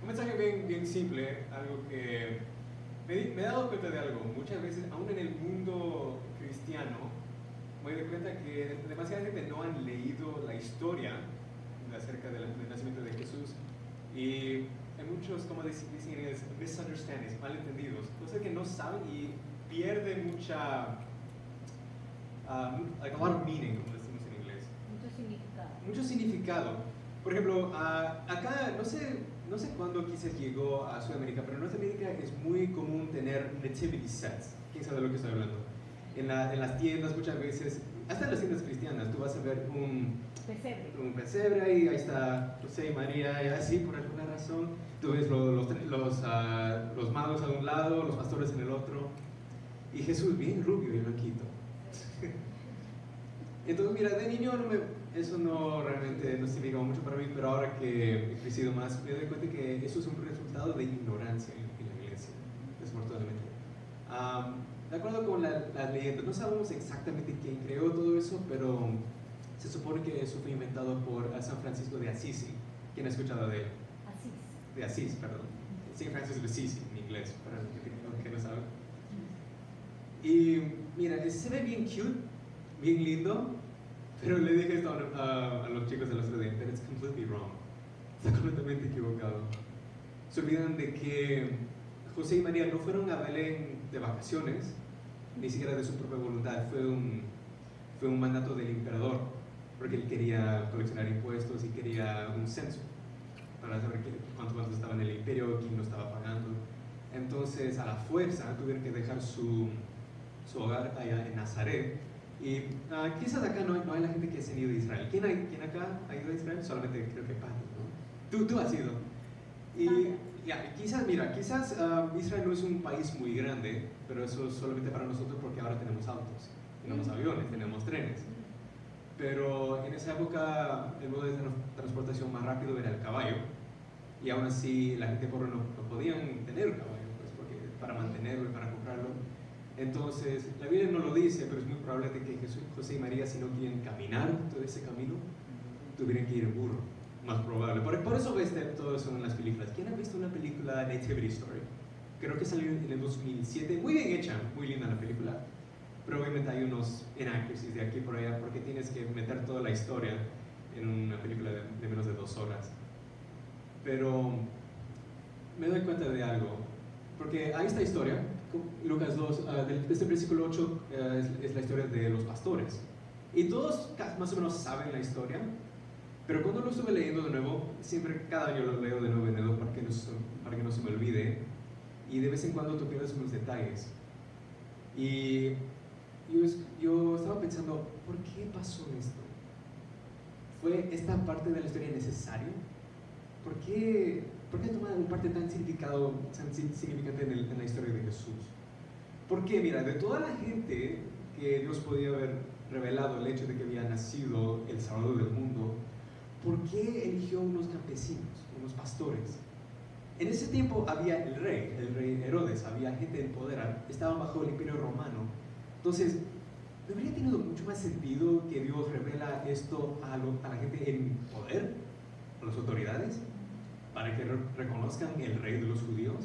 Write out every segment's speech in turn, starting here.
Un mensaje bien simple, algo que me he dado cuenta de algo. Muchas veces, aún en el mundo cristiano, me doy cuenta que demasiada gente no han leído la historia acerca del nacimiento de Jesús. Y hay muchos, como dicen es misunderstandings, malentendidos, cosas que no saben y pierden mucha, like a lot of meaning, como decimos en inglés. Mucho significado. Mucho significado. Por ejemplo, acá, no sé cuándo quizás llegó a Sudamérica, pero en Norteamérica es muy común tener nativity sets. ¿Quién sabe de lo que estoy hablando? En las tiendas muchas veces, hasta en las tiendas cristianas, tú vas a ver un pesebre ahí está José y María, y así por alguna razón. Tú ves los magos a un lado, los pastores en el otro, y Jesús bien rubio y blanquito. Entonces, mira, de niño eso no realmente no significaba mucho para mí, pero ahora que he crecido más, me doy cuenta que eso es un resultado de ignorancia en la iglesia, desafortunadamente. De acuerdo con las leyendas, no sabemos exactamente quién creó todo eso, pero se supone que eso fue inventado por San Francisco de Assisi. ¿Quién ha escuchado de él? Asís. De Asís, perdón. Saint Francis de Assisi, en inglés, para los que no saben. Y mira, se ve bien cute, bien lindo, pero le dije esto a los chicos del otro día, pero it's completely wrong. Está completamente equivocado. Se olvidan de que José y María no fueron a Belén de vacaciones, ni siquiera de su propia voluntad. Fue un mandato del emperador, porque él quería coleccionar impuestos y quería un censo para saber cuántos estaban en el imperio, quién lo estaba pagando. Entonces, a la fuerza, tuvieron que dejar su hogar allá en Nazaret. Y quizás acá no hay la gente que se ha ido a Israel. ¿Quién acá ha ido a Israel? Solamente creo que Pati, ¿no? Tú has ido. Y quizás Israel no es un país muy grande, pero eso es solamente para nosotros porque ahora tenemos autos, tenemos aviones, tenemos trenes. Pero en esa época el modo de transportación más rápido era el caballo, y aún así la gente pobre no podían tener un caballo, pues, porque para mantenerlo y para comprarlo. Entonces, la Biblia no lo dice, pero es muy probable de que José y María, si no quieren caminar todo ese camino, tuvieran que ir en burro, más probable. Por eso ves todo eso en las películas. ¿Quién ha visto una película Nativity Story? Creo que salió en el 2007, muy bien hecha, muy linda la película, pero obviamente hay unos inaccuracies de aquí por allá, porque tienes que meter toda la historia en una película de menos de 2 horas. Pero me doy cuenta de algo, porque hay esta historia, Lucas 2, desde el versículo 8 es la historia de los pastores. Y todos más o menos saben la historia, pero cuando lo estuve leyendo de nuevo, siempre cada año lo leo de nuevo para que no se me olvide, y de vez en cuando tú pierdes unos detalles. Y yo estaba pensando, ¿por qué pasó esto? ¿Fue esta parte de la historia necesaria? ¿Por qué toma una parte tan significante en la historia de Jesús? Porque, mira, de toda la gente que Dios podía haber revelado el hecho de que había nacido el Salvador del mundo, ¿por qué eligió unos campesinos, unos pastores? En ese tiempo había el rey Herodes, había gente en poder, estaban bajo el imperio romano. Entonces, ¿no habría tenido mucho más sentido que Dios revela esto a la gente en poder, a las autoridades, para que reconozcan el rey de los judíos?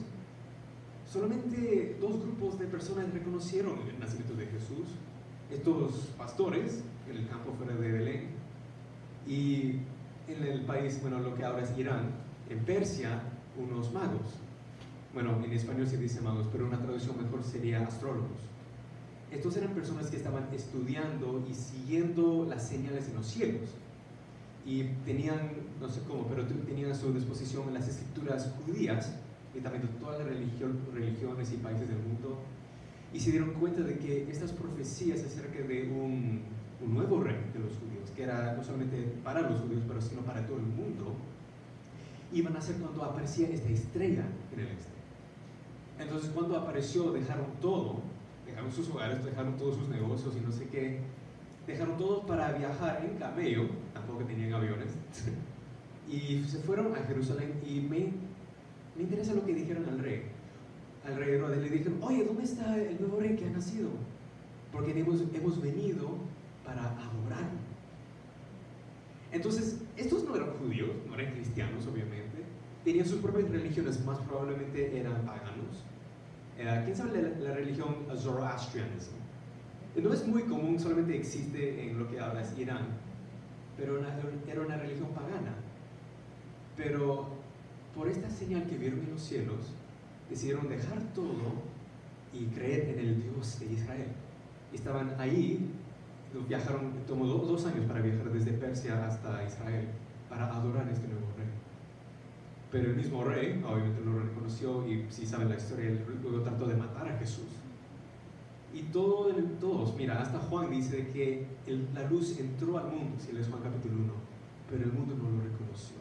Solamente 2 grupos de personas reconocieron el nacimiento de Jesús: estos pastores en el campo fuera de Belén, y en el país, bueno, lo que ahora es Irán, en Persia, unos magos. Bueno, en español se dice magos, pero una traducción mejor sería astrólogos. Estos eran personas que estaban estudiando y siguiendo las señales en los cielos, y tenían, no sé cómo, pero tenían a su disposición las escrituras judías y también de todas las religiones y países del mundo, y se dieron cuenta de que estas profecías acerca de un nuevo rey de los judíos, que era no solamente para los judíos, pero sino para todo el mundo, iban a ser cuando aparecía esta estrella en el este. Entonces, cuando apareció, dejaron todo, dejaron sus hogares, dejaron todos sus negocios y no sé qué, dejaron todo para viajar en camello, tampoco tenían aviones, y se fueron a Jerusalén. Y me interesa lo que dijeron al rey Herodes. Le dijeron: oye, ¿dónde está el nuevo rey que ha nacido? Porque hemos venido para adorarlo. Entonces, estos no eran judíos, no eran cristianos, obviamente. tenían sus propias religiones, más probablemente eran paganos. ¿Quién sabe la religión Zoroastrianism? No es muy común, solamente existe en lo que ahora es Irán, pero era una religión pagana. Pero por esta señal que vieron en los cielos, decidieron dejar todo y creer en el Dios de Israel. Estaban ahí, viajaron, tomó 2 años para viajar desde Persia hasta Israel para adorar a este nuevo rey. Pero el mismo rey, obviamente no lo reconoció, y si saben la historia, él luego trató de matar a Jesús. Y todos, mira, hasta Juan dice de que la luz entró al mundo, si lees Juan capítulo 1, pero el mundo no lo reconoció.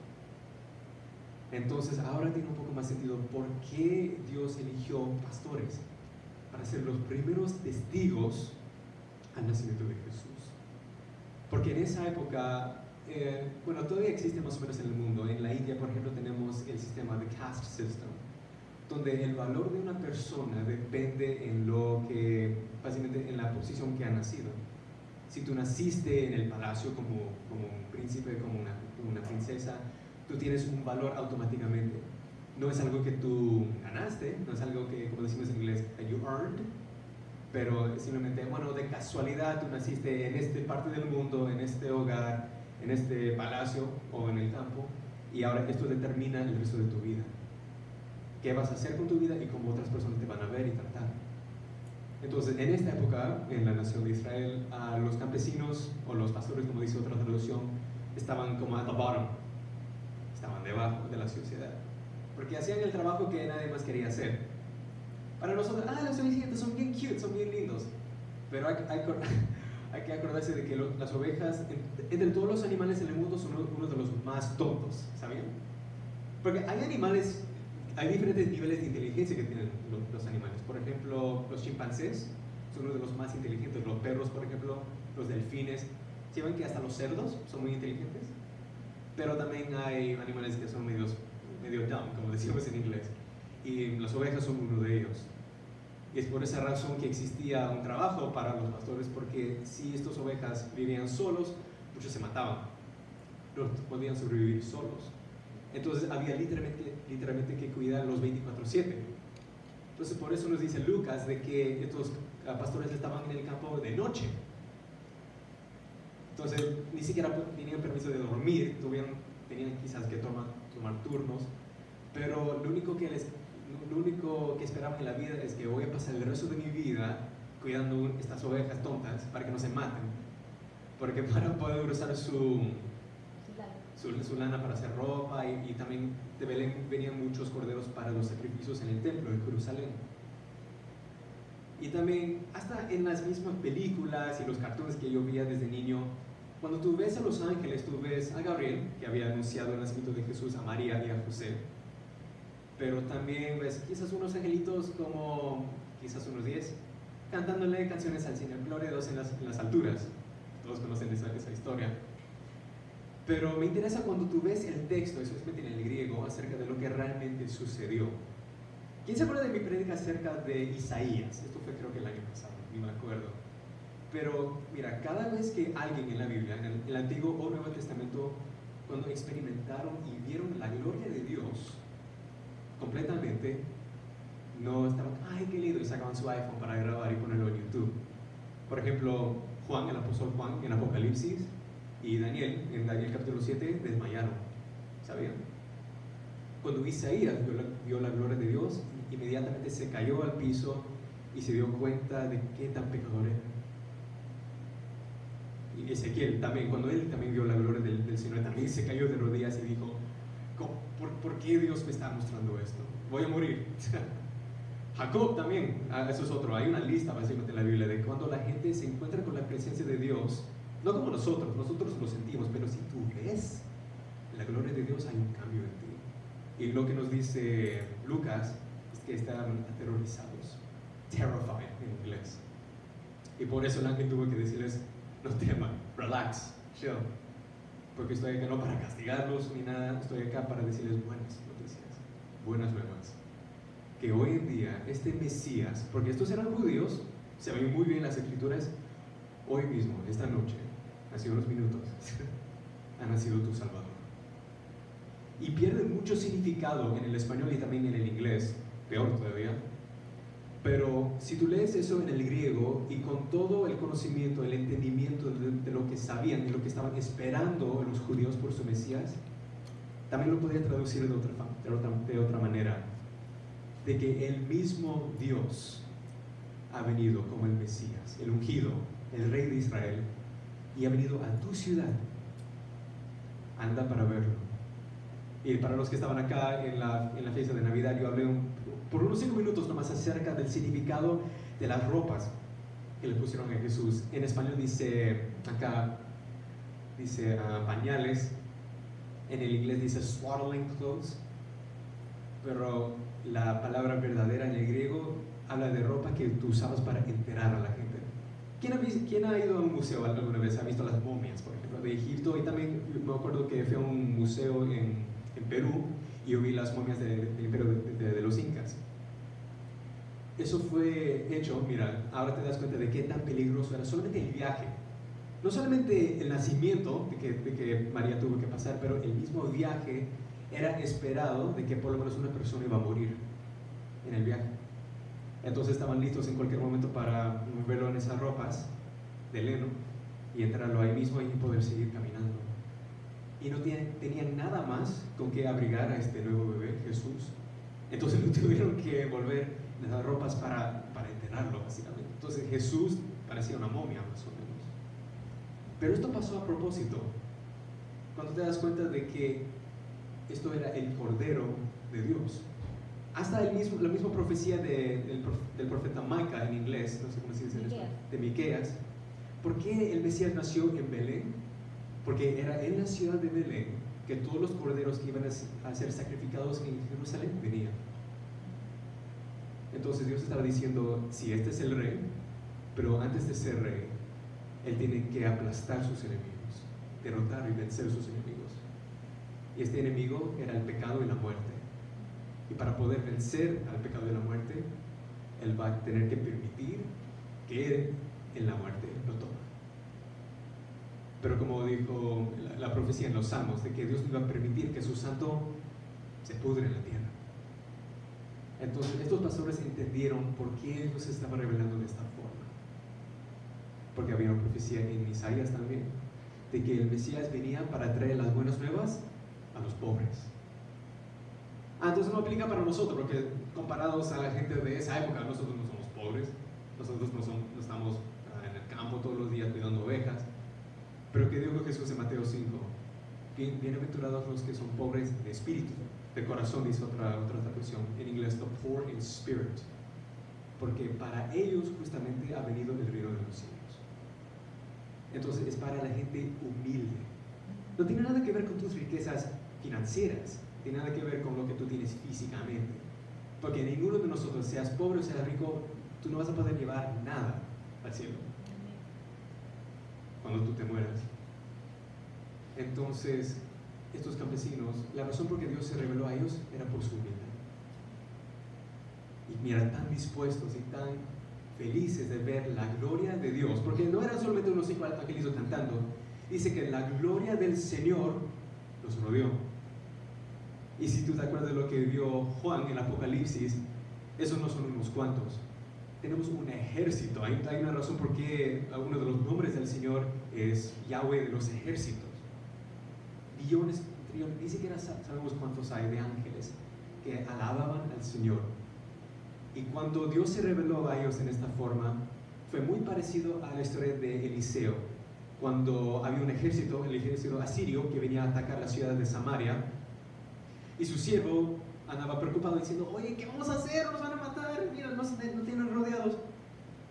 Entonces ahora tiene un poco más sentido por qué Dios eligió pastores para ser los primeros testigos al nacimiento de Jesús. Porque en esa época, bueno, todavía existe más o menos en el mundo. En la India, por ejemplo, tenemos el sistema de caste system, donde el valor de una persona depende en básicamente en la posición que ha nacido. Si tú naciste en el palacio como un príncipe, como una princesa, tú tienes un valor automáticamente. No es algo que tú ganaste, no es algo que, como decimos en inglés, you earned, pero simplemente, bueno, de casualidad tú naciste en esta parte del mundo, en este hogar, en este palacio o en el campo, y ahora esto determina el resto de tu vida. ¿Qué vas a hacer con tu vida y cómo otras personas te van a ver y tratar? Entonces, en esta época, en la nación de Israel, los campesinos o los pastores, como dice otra traducción, estaban como at the bottom, estaban debajo de la sociedad, porque hacían el trabajo que nadie más quería hacer. Para nosotros, los ovejitas son bien cute, son bien lindos, pero hay que acordarse de que las ovejas, entre todos los animales en el mundo, son uno de los más tontos, ¿sabían? Porque hay diferentes niveles de inteligencia que tienen los animales. Por ejemplo, los chimpancés son uno de los más inteligentes, los perros, por ejemplo, los delfines. ¿Sí ven que hasta los cerdos son muy inteligentes? Pero también hay animales que son medio dumb, como decimos en inglés, y las ovejas son uno de ellos. Y es por esa razón que existía un trabajo para los pastores, porque si estas ovejas vivían solos, muchos se mataban, no podían sobrevivir solos. Entonces había literalmente que cuidar los 24/7. Entonces por eso nos dice Lucas de que estos pastores estaban en el campo de noche. Entonces ni siquiera tenían permiso de dormir, tenían quizás que tomar turnos, pero lo único que esperaban en la vida es que voy a pasar el resto de mi vida cuidando estas ovejas tontas para que no se maten, porque para poder usar su lana para hacer ropa, y también de Belén venían muchos corderos para los sacrificios en el templo de Jerusalén. Y también hasta en las mismas películas y los cartones que yo veía desde niño, cuando tú ves a los ángeles, tú ves a Gabriel, que había anunciado el nacimiento de Jesús, a María y a José, pero también ves quizás unos angelitos como quizás unos 10 cantándole canciones al Señor, Gloria a Dios en las alturas. Todos conocen esa historia. Pero me interesa cuando tú ves el texto, especialmente en el griego, acerca de lo que realmente sucedió. ¿Quién se acuerda de mi prédica acerca de Isaías? Esto fue creo que el año pasado, ni me acuerdo. Pero mira, cada vez que alguien en la Biblia, en el Antiguo o Nuevo Testamento, cuando experimentaron y vieron la gloria de Dios completamente, no estaban, ay qué lindo, y sacaban su iPhone para grabar y ponerlo en YouTube. Por ejemplo, Juan, el apóstol Juan, en Apocalipsis, y Daniel, en Daniel capítulo 7, desmayaron, ¿sabían? Cuando Isaías vio la gloria de Dios, inmediatamente se cayó al piso y se dio cuenta de qué tan pecador era. Y Ezequiel también, cuando él también vio la gloria del Señor, también se cayó de rodillas y dijo, ¿por qué Dios me está mostrando esto? Voy a morir. Jacob también, eso es otro, hay una lista básicamente en la Biblia de cuando la gente se encuentra con la presencia de Dios, no como nosotros lo sentimos, pero si tú ves la gloria de Dios, hay un cambio en ti. Y lo que nos dice Lucas es que estaban aterrorizados, terrified en inglés. Y por eso el ángel tuvo que decirles, no teman, relax, chill, porque estoy acá no para castigarlos ni nada, estoy acá para decirles buenas noticias, buenas nuevas. Que hoy en día este Mesías, porque estos eran judíos, se ven muy bien las escrituras, hoy mismo, esta noche, hace unos minutos, ha nacido tu Salvador. y pierde mucho significado en el español y también en el inglés, peor todavía. Pero si tú lees eso en el griego y con todo el conocimiento, el entendimiento de lo que sabían, de lo que estaban esperando los judíos por su Mesías, también lo podía traducir de otra manera, de que el mismo Dios ha venido como el Mesías, el ungido, el Rey de Israel, y ha venido a tu ciudad. Anda para verlo. Y para los que estaban acá en la fiesta de Navidad, yo hablé por unos 5 minutos nomás acerca del significado de las ropas que le pusieron a Jesús. En español dice, acá dice pañales, en el inglés dice swaddling clothes, pero la palabra verdadera en el griego habla de ropa que tú usabas para enterrar a la gente. ¿Quién ha ido a un museo alguna vez? ¿Ha visto las momias, por ejemplo, de Egipto? Y también me acuerdo que fui a un museo en Perú y yo vi las momias del imperio de los incas. Eso fue hecho, mira, ahora te das cuenta de qué tan peligroso era solamente el viaje. No solamente el nacimiento de que María tuvo que pasar, pero el mismo viaje era esperado de que por lo menos una persona iba a morir en el viaje. Entonces estaban listos en cualquier momento para moverlo en esas ropas de leno y entrarlo ahí mismo y poder seguir caminando. Y no tenían nada más con que abrigar a este nuevo bebé, Jesús. Entonces lo tuvieron que volver esas ropas para enterrarlo, básicamente. Entonces Jesús parecía una momia, más o menos. Pero esto pasó a propósito. Cuando te das cuenta de que esto era el Cordero de Dios. Hasta la misma profecía del profeta Micah en inglés, no sé cómo se dice en español, de Miqueas. ¿Por qué el Mesías nació en Belén? Porque era en la ciudad de Belén que todos los corderos que iban a ser sacrificados en Jerusalén venían. Entonces Dios estaba diciendo, sí, este es el rey, pero antes de ser rey, él tiene que aplastar sus enemigos, derrotar y vencer sus enemigos. Y este enemigo era el pecado y la muerte. Y para poder vencer al pecado y la muerte, él va a tener que permitir que él en la muerte lo tome. Pero como dijo la profecía en los Salmos, de que Dios no iba a permitir que su santo se pudre en la tierra. Entonces estos pastores entendieron por qué Dios se estaba revelando de esta forma. Porque había una profecía en Isaías también, de que el Mesías venía para traer las buenas nuevas a los pobres. Entonces no aplica para nosotros, porque comparados a la gente de esa época, nosotros no somos pobres, nosotros no estamos en el campo todos los días cuidando ovejas. Pero que dijo Jesús en Mateo 5, bienaventurados los que son pobres de espíritu, de corazón, dice otra traducción, en inglés, the poor in spirit, porque para ellos justamente ha venido el reino de los cielos. Entonces es para la gente humilde. No tiene nada que ver con tus riquezas financieras, tiene nada que ver con lo que tú tienes físicamente, porque ninguno de nosotros, seas pobre o seas rico, tú no vas a poder llevar nada al cielo cuando tú te mueras. Entonces estos campesinos, la razón por que Dios se reveló a ellos era por su humildad. Y mira, tan dispuestos y tan felices de ver la gloria de Dios, porque no eran solamente unos 5 angelitos cantando, dice que la gloria del Señor los rodeó. Y si tú te acuerdas de lo que vio Juan en el Apocalipsis, esos no son unos cuantos. Tenemos un ejército. Hay una razón por qué uno de los nombres del Señor es Yahweh de los ejércitos. Billones, trillones, ni siquiera sabemos cuántos hay de ángeles que alababan al Señor. Y cuando Dios se reveló a ellos en esta forma, fue muy parecido a la historia de Eliseo, cuando había un ejército, el ejército asirio, que venía a atacar la ciudad de Samaria, y su siervo andaba preocupado diciendo, oye, ¿qué vamos a hacer? Nos van a matar, mira, nos tienen rodeados.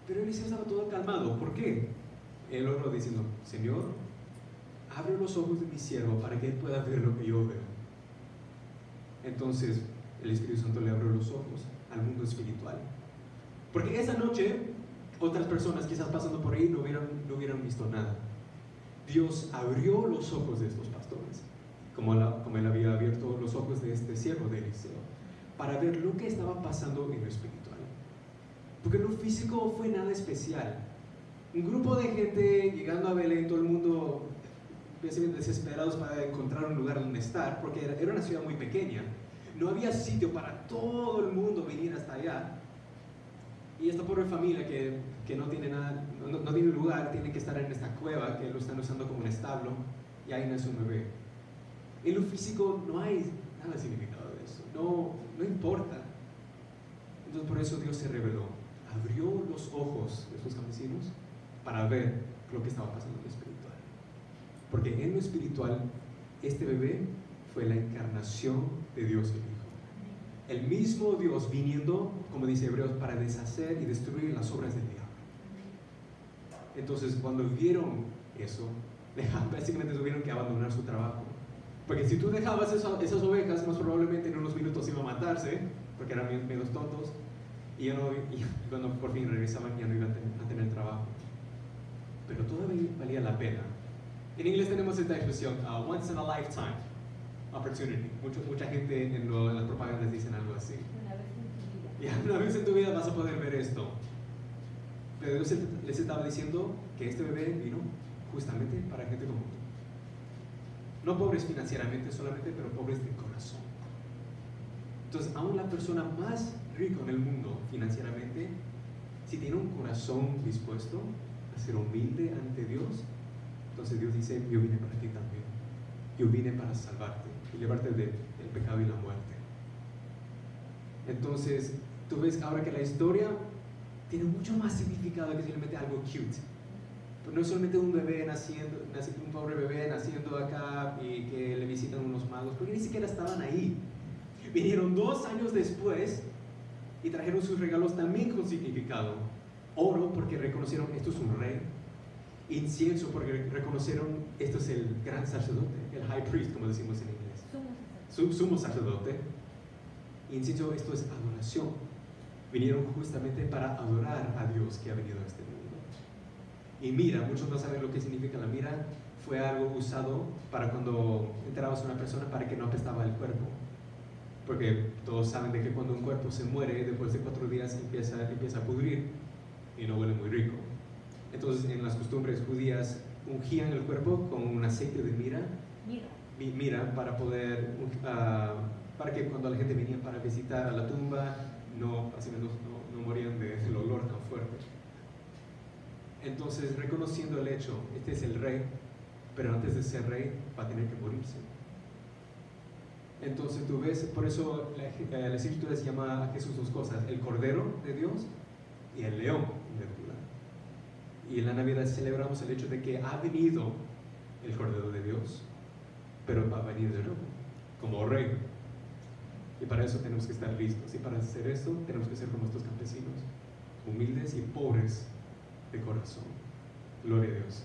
Pero Eliseo estaba todo calmado. ¿Por qué? Él oró diciendo, Señor, abre los ojos de mi siervo para que él pueda ver lo que yo veo. Entonces el Espíritu Santo le abrió los ojos al mundo espiritual, porque esa noche otras personas quizás pasando por ahí no hubieran visto nada. Dios abrió los ojos de estos pastores, como él había abierto los ojos de este siervo de Eliseo, para ver lo que estaba pasando en lo espiritual, porque lo físico fue nada especial. Un grupo de gente llegando a Belén, todo el mundo desesperados para encontrar un lugar donde estar, porque era una ciudad muy pequeña. No había sitio para todo el mundo venir hasta allá. Y esta pobre familia que no tiene nada, no tiene lugar, tiene que estar en esta cueva que lo están usando como un establo, y ahí nace un bebé. En lo físico no hay nada significado de eso, no importa. Entonces por eso Dios se reveló, abrió los ojos de estos campesinos para ver lo que estaba pasando en lo espiritual. Porque en lo espiritual, este bebé fue la encarnación de Dios el Hijo. El mismo Dios viniendo, como dice Hebreos, para deshacer y destruir las obras del diablo. Entonces, cuando vieron eso, básicamente tuvieron que abandonar su trabajo. Porque si tú dejabas esas ovejas, más probablemente en unos minutos iban a matarse, porque eran menos tontos, y cuando por fin regresaban ya no iban a tener trabajo. Pero todavía valía la pena. En inglés tenemos esta expresión, once in a lifetime opportunity. Mucha gente en las propagandas dicen algo así. Una vez en tu vida. Ya, una vez en tu vida vas a poder ver esto. Pero Dios les estaba diciendo que este bebé vino justamente para gente como tú. No pobres financieramente solamente, pero pobres de corazón. Entonces, aún la persona más rica en el mundo financieramente, si tiene un corazón dispuesto a ser humilde ante Dios, entonces Dios dice, yo vine para ti también. Yo vine para salvarte y llevarte del pecado y la muerte. Entonces, tú ves ahora que la historia tiene mucho más significado que simplemente algo cute. Pero no es solamente un bebé naciendo, un pobre bebé naciendo acá y que le visitan unos magos, porque ni siquiera estaban ahí. Vinieron 2 años después y trajeron sus regalos también con significado. Oro, porque reconocieron esto es un rey. Incienso, porque reconocieron esto es el gran sacerdote, el high priest, como decimos en inglés. Sumo sacerdote. Incienso, esto es adoración. Vinieron justamente para adorar a Dios que ha venido a este mundo. Y mira, muchos no saben lo que significa la mira. Fue algo usado para cuando enterrabas a una persona para que no apestaba el cuerpo. Porque todos saben de que cuando un cuerpo se muere, después de 4 días empieza a pudrir y no huele muy rico. Entonces, en las costumbres judías, ungían el cuerpo con un aceite de mira para poder, para que cuando la gente venía para visitar a la tumba, no morían del olor tan fuerte. Entonces, reconociendo el hecho, este es el rey, pero antes de ser rey va a tener que morirse. Entonces tú ves, por eso la escritura se llama a Jesús 2 cosas, el Cordero de Dios y el León de Judá. Y en la Navidad celebramos el hecho de que ha venido el Cordero de Dios, pero va a venir de nuevo, como rey. Y para eso tenemos que estar listos. Y para hacer esto tenemos que ser como estos campesinos, humildes y pobres de corazón. Gloria a Dios.